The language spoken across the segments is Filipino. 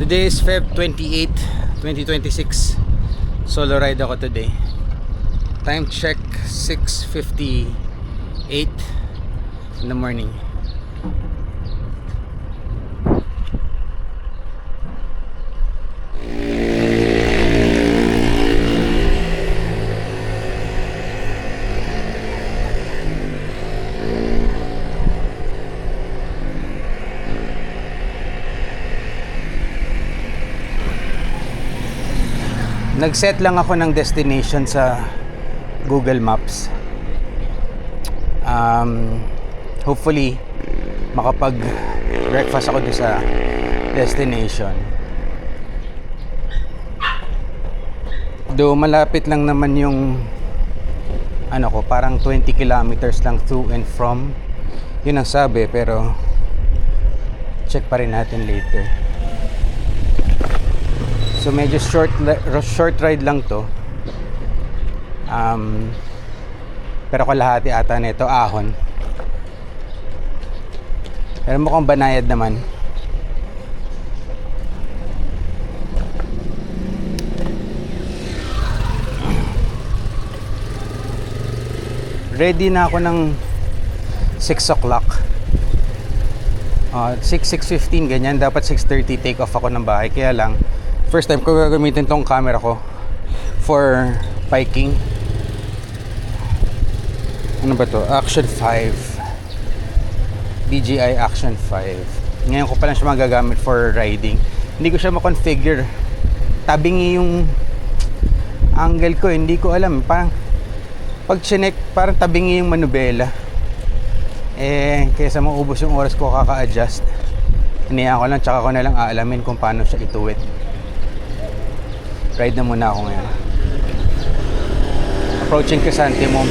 Today is Feb 28, 2026. Solo ride ako today. Time check 6:58 in the morning. Nag-set lang ako ng destination sa Google Maps. Hopefully makapag-breakfast ako doon sa destination. Though malapit lang naman yung parang 20 kilometers lang to and from. Yun ang sabi, pero check pa rin natin later. So medyo short ride lang to. Pero kalahati ata nito ahon. Pero mukhang banayad naman. Ready na ako ng 6 o'clock. 6:15 ganyan. Dapat 6:30 take off ako ng bahay. Kaya lang first time ko gagamitin tong camera ko for biking. Ano ba to? Action 5. DJI Action 5. Ngayon ko pa lang siya magagamit for riding. Hindi ko siya ma-configure. Tabingi yung angle ko. Hindi ko alam. Parang pag chinek, parang tabingi yung manubela. Kaysa maubos yung oras ko kaka-adjust. Hinayaan ko lang, tsaka ko na lang aalamin kung paano siya ituwid. Ride na muna ako ngayon. Approaching Chrysanthemum.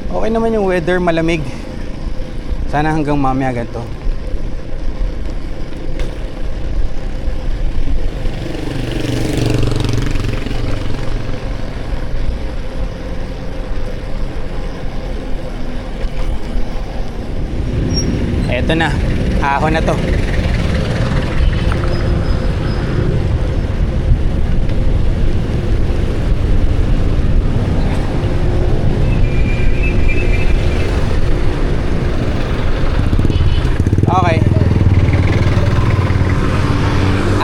Okay naman yung weather, malamig. Sana hanggang mamaya ganito. Eto na, ahon na to. Okay.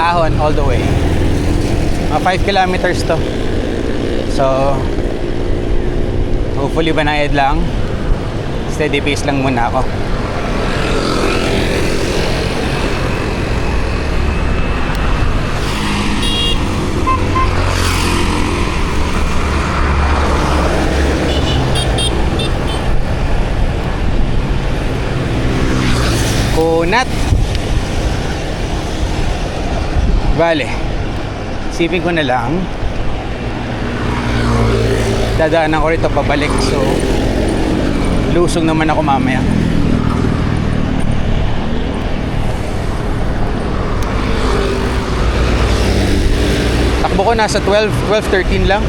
Ahon all the way. 5 kilometers to. So hopefully banayad lang. Steady pace lang muna ako. Kunat. Bale, isipin ko na lang dadaanan ko rito pabalik, so lusong naman ako mamaya. Takbo ko nasa 12-13 lang.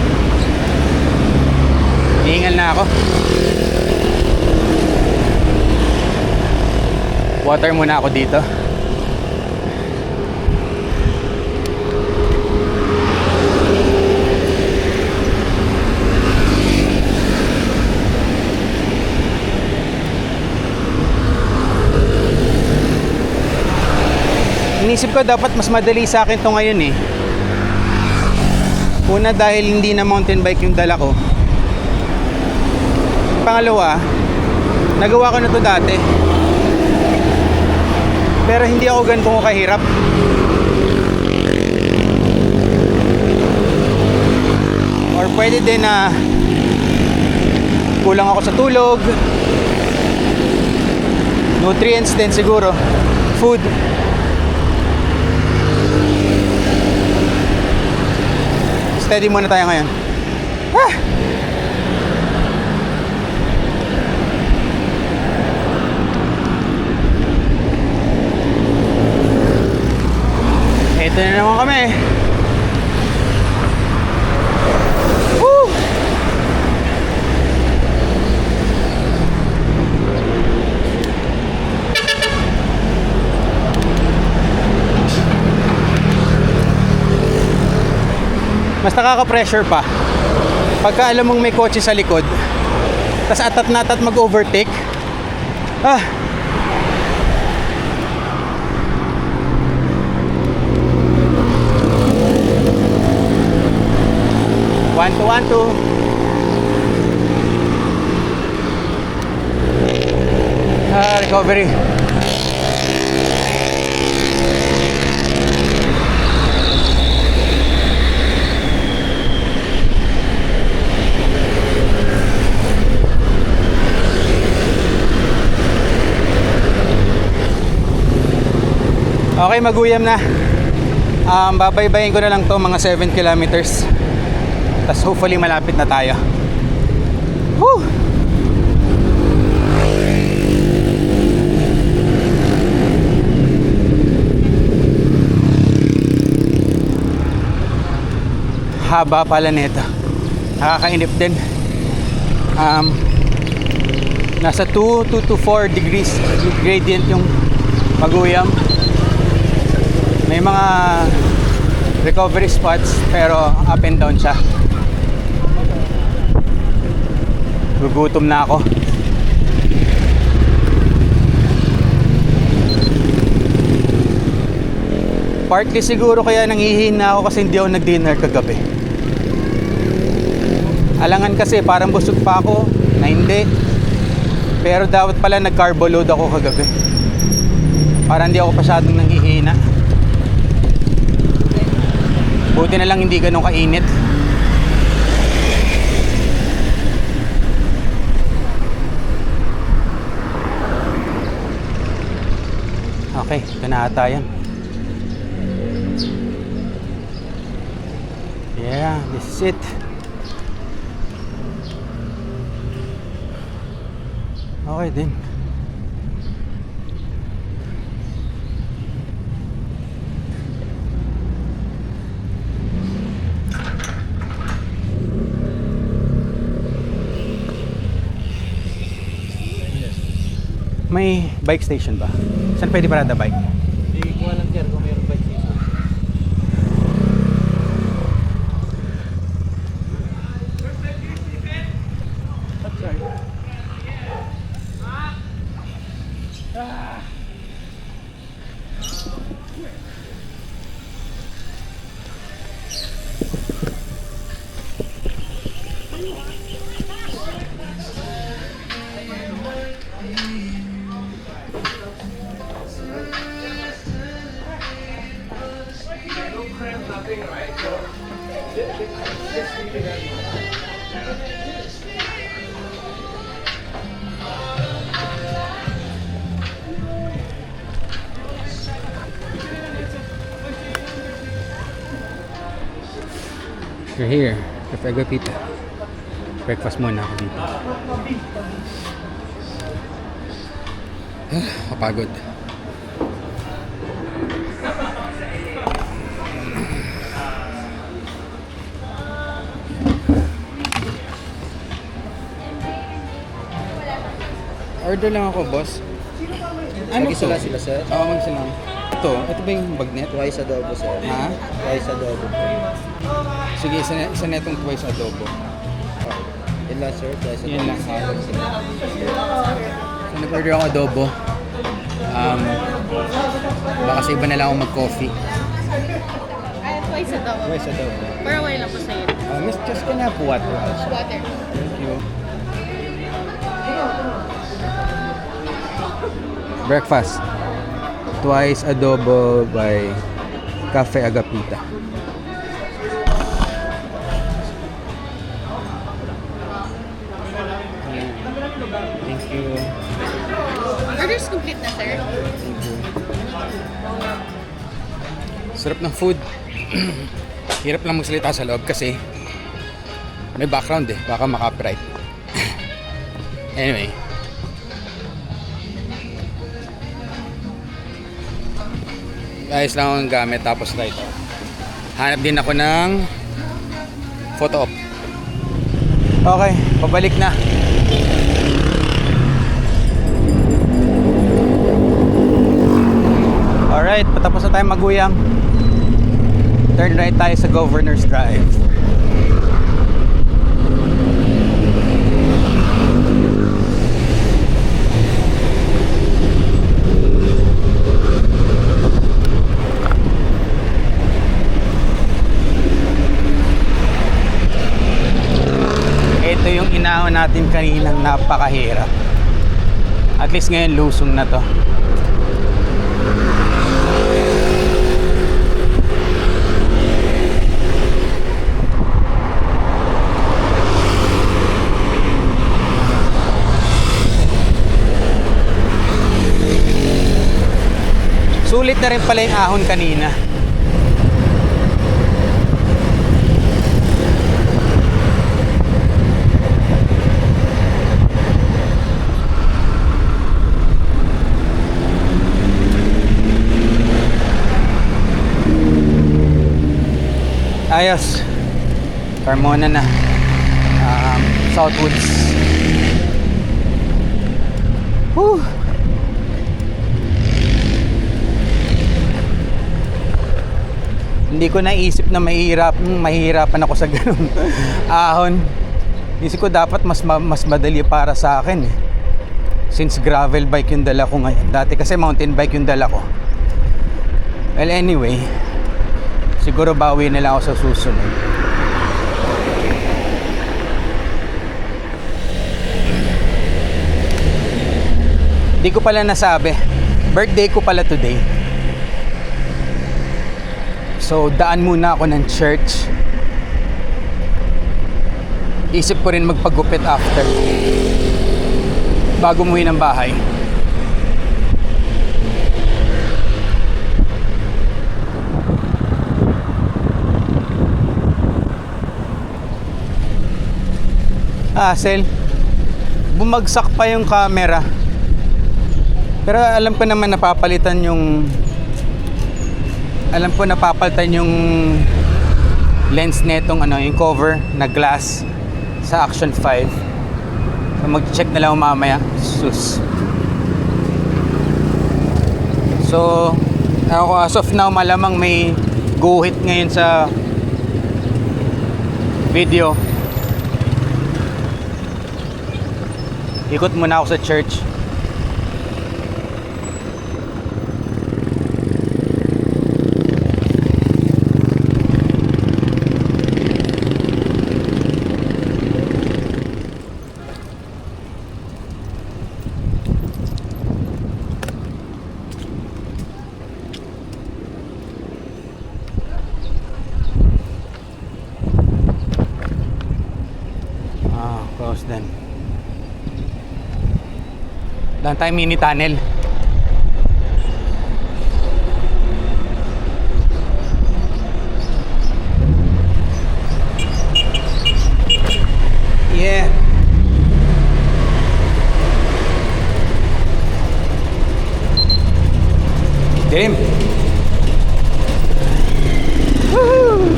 Hihingal na ako. Water muna ako dito. Inisip ko dapat mas madali sa akin to ngayon eh. Una dahil hindi na mountain bike yung dala ko. Pangalawa, nagawa ko na to dati. Pero hindi ako ganito kahirap. Or pwede din na kulang ako sa tulog. Nutrients din siguro. Food. Steady muna tayo ngayon. Ah! Ito na naman kami. Woo! Mas nakaka-pressure pa pagka alam mong may kotse sa likod, tas atat na atat mag-overtake. Ah! One two. Ah, recovery. Okay, maguyam na. Babaybayin ko na lang to mga 7 kilometers. Tapos hopefully malapit na tayo. Woo! Haba pala nito. Nakakainip din. Nasa 2 to 4 degrees gradient yung maguyam. May mga recovery spots pero up and down siya. Gugutom na ako. Partly siguro kaya nanghihina ako kasi hindi ako nag-dinner kagabi. Alangan kasi parang busog pa ako na hindi. Pero dapat pala nag-carbo load ako kagabi. Para hindi ako masyadong nanghihina. Buti na lang hindi ganun kainit. Okay, ito na ata yan. Yeah, this is it. Okay din. May bike station ba? Saan pwede parada bike? Hindi ko alam sir kung mayroong bike station. You're here, Cafe Agapita. Breakfast muna ako dito. Kapagod. Order lang ako, boss. Ano to? Mag-isa sila sir? Oo, mag-isa lang. Ito ba yung bagnet? Twice adobo sir. Ha? Twice adobo. Sige, isa na itong twice adobo. Yun lang sir, twice adobo. Yun lang. So, nag-order ako adobo. Baka sa iba na lang ako mag-coffee. Twice adobo. Twice adobo. Pero wala lang po sa'yo. Miss, just can I have water also? Water. Thank you. Breakfast. Twice adobo by Cafe Agapita. Thank you. Order's complete na, sir. Thank you. Sarap ng food. Hirap lang magsalita sa loob kasi may background eh, baka maka-copyright. Anyway, ayos lang akong gamit. Tapos ito, hanap din ako ng photo op. Okay, pabalik na. Alright, patapos na tayo maguyang. Turn right tayo sa Governor's Drive. Ito yung inahon natin kaninang napakahirap. At least ngayon lusong na to. Sulit na rin pala yung ahon kanina. Ayos. Carmona na. Southwoods. Whew. Hindi ko naisip na mahihirapan ako sa ganun ahon. Isip ko dapat mas madali para sa akin eh. Since gravel bike yung dala ko ngayon. Dati kasi mountain bike yung dala ko. Well anyway, siguro bawi na lang ako sa susunod. Hindi ko pala nasabi, birthday ko pala today. So daan muna ako ng church. Isip ko rin magpagupit after, bago umuwi ng bahay. Sel, bumagsak pa yung camera. Pero alam ko naman napapalitan yung lens netong yung cover na glass sa Action 5. So mag-check na lang mamaya. Sus. So ako as of now malamang may guhit ngayon sa video. Ikot muna ako sa church. Close then. Daan tayo mini tunnel. Yeah. Dilim. Woohoo!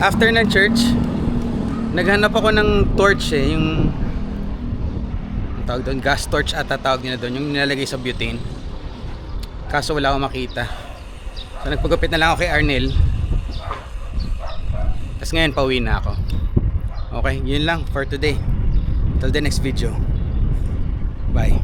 After ng church, naghanap ako ng torch yung tawag doon, gas torch ata tawag nila doon, yung nilalagay sa butane. Kaso wala akong makita. So nagpagupit na lang ako kay Arnel. Tapos ngayon pauwi na ako. Okay, yun lang for today. Till the next video. Bye.